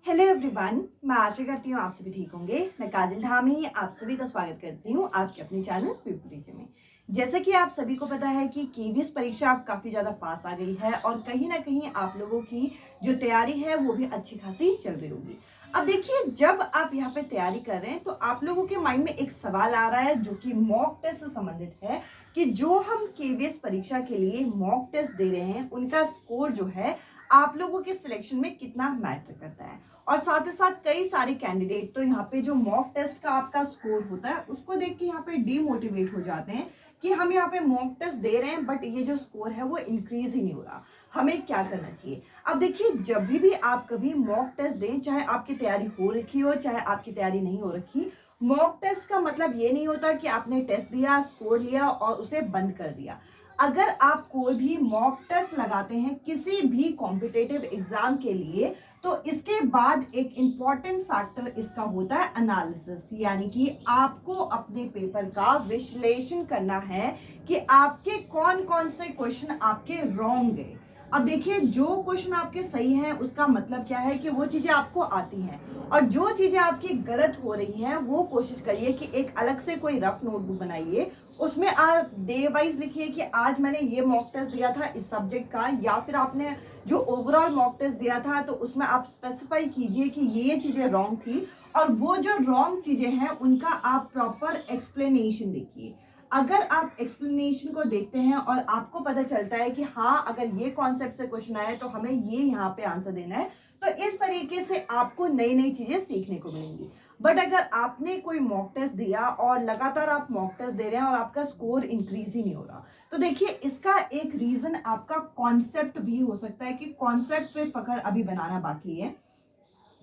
Hello everyone, मैं आशा करती हूँ आप सभी ठीक होंगे। मैं काजल धामी आप सभी का स्वागत करती हूँ आपके अपने चैनल पीपल में। जैसे कि आप सभी को पता है कि केवीएस परीक्षा आप काफ़ी ज़्यादा पास आ गई है और कहीं ना कहीं आप लोगों की जो तैयारी है वो भी अच्छी खासी चल रही होगी। अब देखिए, जब आप यहाँ पे तैयारी कर रहे हैं तो आप लोगों के माइंड में एक सवाल आ रहा है जो कि मॉक टेस्ट से संबंधित है कि जो हम केवीएस परीक्षा के लिए मॉक टेस्ट दे रहे हैं उनका स्कोर जो है आप लोगों के सिलेक्शन में कितना मैटर करता है। और साथ ही साथ कई सारे कैंडिडेट तो यहाँ पे जो मॉक टेस्ट का आपका स्कोर होता है उसको देख के यहाँ पे डीमोटिवेट हो जाते हैं कि हम यहाँ पे मॉक टेस्ट दे रहे हैं बट ये जो स्कोर है वो इंक्रीज ही नहीं हो रहा, हमें क्या करना चाहिए। अब देखिए, जब भी आप कभी मॉक टेस्ट दें, चाहे आपकी तैयारी हो रखी हो चाहे आपकी तैयारी नहीं हो रखी, मॉक टेस्ट का मतलब ये नहीं होता कि आपने टेस्ट दिया, स्कोर लिया और उसे बंद कर दिया। अगर आप कोई भी मॉक टेस्ट लगाते हैं किसी भी कॉम्पिटेटिव एग्जाम के लिए तो इसके बाद एक इंपॉर्टेंट फैक्टर इसका होता है एनालिसिस, यानी कि आपको अपने पेपर का विश्लेषण करना है कि आपके कौन कौन से क्वेश्चन आपके रॉन्ग गए। अब देखिए, जो क्वेश्चन आपके सही हैं उसका मतलब क्या है कि वो चीजें आपको आती हैं, और जो चीजें आपकी गलत हो रही हैं वो कोशिश करिए कि एक अलग से कोई रफ नोटबुक बनाइए, उसमें आप डे वाइज लिखिए कि आज मैंने ये मॉक टेस्ट दिया था इस सब्जेक्ट का, या फिर आपने जो ओवरऑल मॉक टेस्ट दिया था तो उसमें आप स्पेसिफाई कीजिए कि ये चीजें रॉन्ग थी, और वो जो रॉन्ग चीजें हैं उनका आप प्रॉपर एक्सप्लेनेशन देखिए। अगर आप एक्सप्लेनेशन को देखते हैं और आपको पता चलता है कि हाँ, अगर ये कॉन्सेप्ट से क्वेश्चन आया तो हमें ये यहाँ पे आंसर देना है, तो इस तरीके से आपको नई नई चीजें सीखने को मिलेंगी। बट अगर आपने कोई मॉक टेस्ट दिया और लगातार आप मॉक टेस्ट दे रहे हैं और आपका स्कोर इंक्रीज ही नहीं हो रहा, तो देखिए इसका एक रीजन आपका कॉन्सेप्ट भी हो सकता है कि कॉन्सेप्ट पे पकड़ अभी बनाना बाकी है।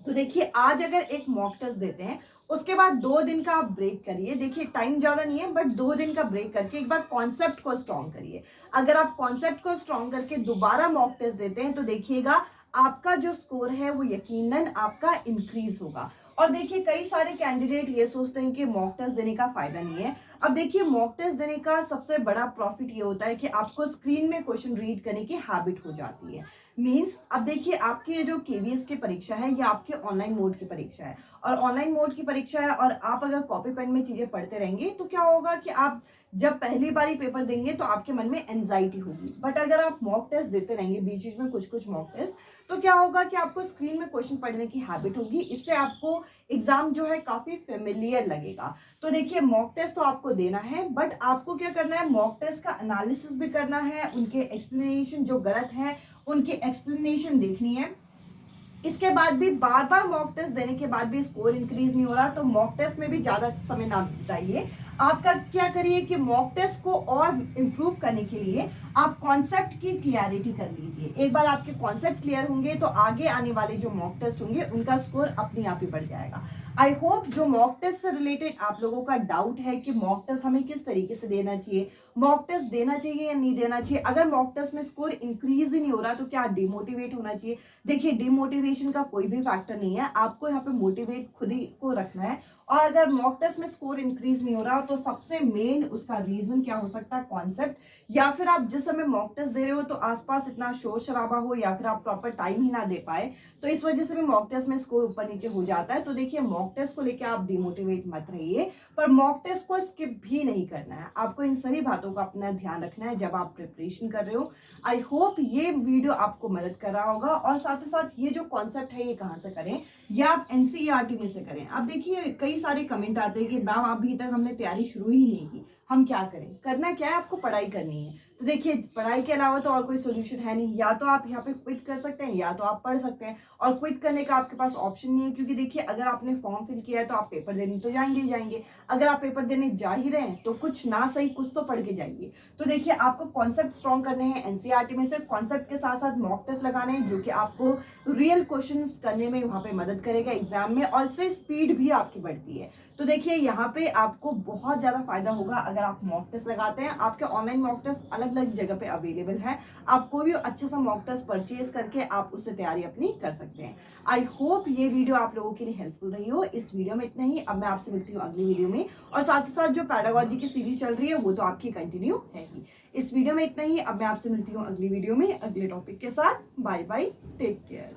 तो देखिए, आज अगर एक मॉक टेस्ट देते हैं उसके बाद 2 दिन का आप ब्रेक करिए। देखिए, टाइम ज्यादा नहीं है बट 2 दिन का ब्रेक करके एक बार कॉन्सेप्ट को स्ट्रॉन्ग करिए। अगर आप कॉन्सेप्ट को स्ट्रॉन्ग करके दोबारा मॉक टेस्ट देते हैं तो देखिएगा आपका जो स्कोर है वो यकीनन आपका इंक्रीज होगा। और देखिए, कई सारे कैंडिडेट ये सोचते हैं कि मॉक टेस्ट देने का फायदा नहीं है। अब देखिए, मॉक टेस्ट देने का सबसे बड़ा प्रॉफिट ये होता है कि आपको स्क्रीन में क्वेश्चन रीड करने की हैबिट हो जाती है। मीन्स अब देखिए, आपकी ये जो केवीएस की परीक्षा है ये आपके ऑनलाइन मोड की परीक्षा है, और ऑनलाइन मोड की परीक्षा है और आप अगर कॉपी पेन में चीजें पढ़ते रहेंगे तो क्या होगा कि आप जब पहली बारी पेपर देंगे तो आपके मन में एंजाइटी होगी। बट अगर आप मॉक टेस्ट देते रहेंगे बीच बीच में कुछ कुछ मॉक टेस्ट, तो क्या होगा कि आपको स्क्रीन में क्वेश्चन पढ़ने की हैबिट होगी। इससे आपको एग्जाम जो है काफी फेमिलियर लगेगा। तो देखिए, मॉक टेस्ट तो आपको देना है बट आपको क्या करना है, मॉक टेस्ट का एनालिसिस भी करना है, उनके एक्सप्लेनेशन जो गलत है उनकी एक्सप्लेनेशन देखनी है। इसके बाद भी बार बार मॉक टेस्ट देने के बाद भी स्कोर इंक्रीज नहीं हो रहा तो मॉक टेस्ट में भी ज्यादा समय ना बिताइए। आपका क्या करिए कि मॉक टेस्ट को और इम्प्रूव करने के लिए आप कॉन्सेप्ट की क्लियरिटी कर लीजिए। एक बार आपके कॉन्सेप्ट क्लियर होंगे तो आगे आने वाले जो मॉक टेस्ट होंगे उनका स्कोर अपने आप ही बढ़ जाएगा। आई होप जो मॉक टेस्ट से रिलेटेड आप लोगों का डाउट है कि मॉक टेस्ट हमें किस तरीके से देना चाहिए, मॉक टेस्ट देना चाहिए या नहीं देना चाहिए, अगर मॉक टेस्ट में स्कोर इंक्रीज ही नहीं हो रहा तो क्या डिमोटिवेट होना चाहिए। देखिए, डिमोटिवेशन का कोई भी फैक्टर नहीं है, आपको यहाँ पे मोटिवेट खुद ही को रखना है। और अगर मॉक टेस्ट में स्कोर इंक्रीज नहीं हो रहा तो सबसे मेन उसका रीजन क्या हो सकता है, कॉन्सेप्ट, या फिर आप जिस समय मॉक टेस्ट दे रहे हो तो आसपास इतना शोर शराबा हो या फिर आप प्रॉपर टाइम ही ना दे पाए, तो इस वजह से भी मॉक टेस्ट में स्कोर ऊपर नीचे हो जाता है। तो देखिए, मॉक टेस्ट को लेकर आप डिमोटिवेट मत रहिए, पर मॉक टेस्ट को स्किप भी नहीं करना है। आपको इन सभी बातों का अपना ध्यान रखना है जब आप प्रिपरेशन कर रहे हो। आई होप ये वीडियो आपको मदद कर रहा होगा। और साथ ही साथ ये जो कॉन्सेप्ट है ये कहाँ से करें, या आप एनसीईआरटी में से करें। अब देखिए, कई सारे कमेंट आते हैं कि मैम अभी तक हमने तैयारी शुरू ही नहीं की, हम क्या करें। करना क्या है, आपको पढ़ाई करनी है। तो देखिए, पढ़ाई के अलावा तो और कोई सोल्यूशन है नहीं, या तो आप यहाँ पे क्विट कर सकते हैं या तो आप पढ़ सकते हैं, और क्विट करने का आपके पास ऑप्शन नहीं है। क्योंकि देखिए, अगर आपने फॉर्म फिल किया है तो आप पेपर देने तो जाएंगे ही जाएंगे। अगर आप पेपर देने जा ही रहे हैं तो कुछ ना सही कुछ तो पढ़ के जाइए। तो देखिए, आपको कॉन्सेप्ट स्ट्रॉन्ग करने हैं एनसीईआरटी में से, कॉन्सेप्ट के साथ साथ मॉक टेस्ट लगाने हैं जो कि आपको रियल क्वेश्चन करने में वहां पे मदद करेगा एग्जाम में, और इससे स्पीड भी आपकी बढ़ती है। तो देखिए, यहाँ पे आपको बहुत ज्यादा फायदा होगा अगर आप मॉक टेस्ट लगाते हैं। आपके ऑनलाइन मॉक टेस्ट अलग अलग जगह पे अवेलेबल है, आप कोई भी अच्छा सा मॉक टेस्ट परचेज करके आप उससे तैयारी अपनी कर सकते हैं। आई होप ये वीडियो आप लोगों के लिए हेल्पफुल रही हो। इस वीडियो में इतना ही, अब मैं आपसे मिलती हूँ अगली वीडियो में, और साथ ही साथ जो पैडागोजी की सीरीज चल रही है वो तो आपकी कंटिन्यू है ही। इस वीडियो में इतना ही, अब मैं आपसे मिलती हूँ अगली वीडियो में अगले टॉपिक के साथ। Bye bye, take care.